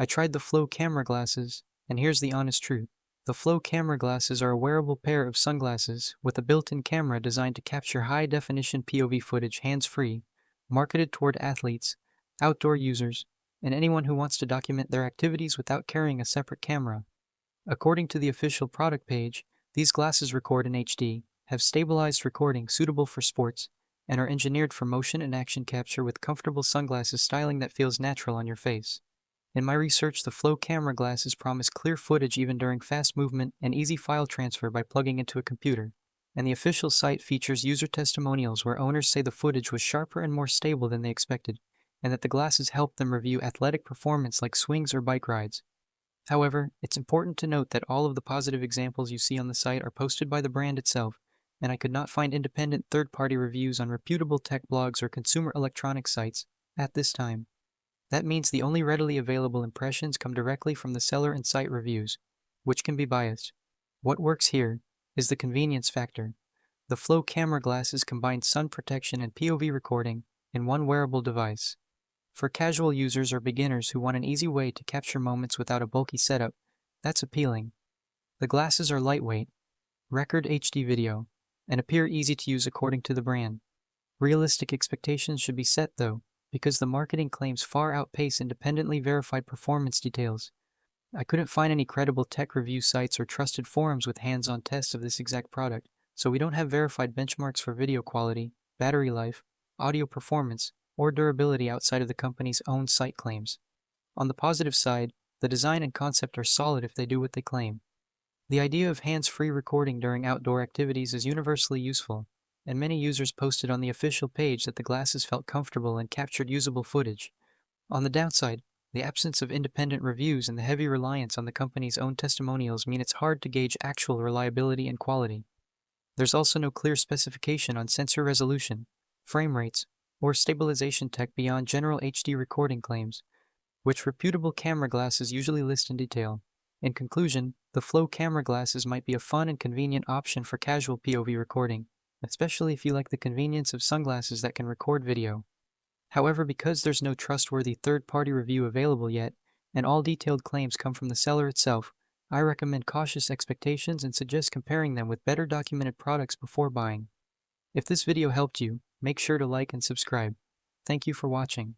I tried the Flow camera glasses, and here's the honest truth. The Flow camera glasses are a wearable pair of sunglasses with a built-in camera designed to capture high-definition POV footage hands-free, marketed toward athletes, outdoor users, and anyone who wants to document their activities without carrying a separate camera. According to the official product page, these glasses record in HD, have stabilized recording suitable for sports, and are engineered for motion and action capture with comfortable sunglasses styling that feels natural on your face. In my research, the Flow camera glasses promise clear footage even during fast movement and easy file transfer by plugging into a computer. And the official site features user testimonials where owners say the footage was sharper and more stable than they expected, and that the glasses helped them review athletic performance like swings or bike rides. However, it's important to note that all of the positive examples you see on the site are posted by the brand itself, and I could not find independent third-party reviews on reputable tech blogs or consumer electronics sites at this time. That means the only readily available impressions come directly from the seller and site reviews, which can be biased. What works here is the convenience factor. The Flow camera glasses combine sun protection and POV recording in one wearable device. For casual users or beginners who want an easy way to capture moments without a bulky setup, that's appealing. The glasses are lightweight, record HD video, and appear easy to use according to the brand. Realistic expectations should be set though, because the marketing claims far outpace independently verified performance details. I couldn't find any credible tech review sites or trusted forums with hands-on tests of this exact product, so we don't have verified benchmarks for video quality, battery life, audio performance, or durability outside of the company's own site claims. On the positive side, the design and concept are solid if they do what they claim. The idea of hands-free recording during outdoor activities is universally useful, and many users posted on the official page that the glasses felt comfortable and captured usable footage. On the downside, the absence of independent reviews and the heavy reliance on the company's own testimonials mean it's hard to gauge actual reliability and quality. There's also no clear specification on sensor resolution, frame rates, or stabilization tech beyond general HD recording claims, which reputable camera glasses usually list in detail. In conclusion, the Flow camera glasses might be a fun and convenient option for casual POV recording, especially if you like the convenience of sunglasses that can record video. However, because there's no trustworthy third-party review available yet, and all detailed claims come from the seller itself, I recommend cautious expectations and suggest comparing them with better documented products before buying. If this video helped you, make sure to like and subscribe. Thank you for watching.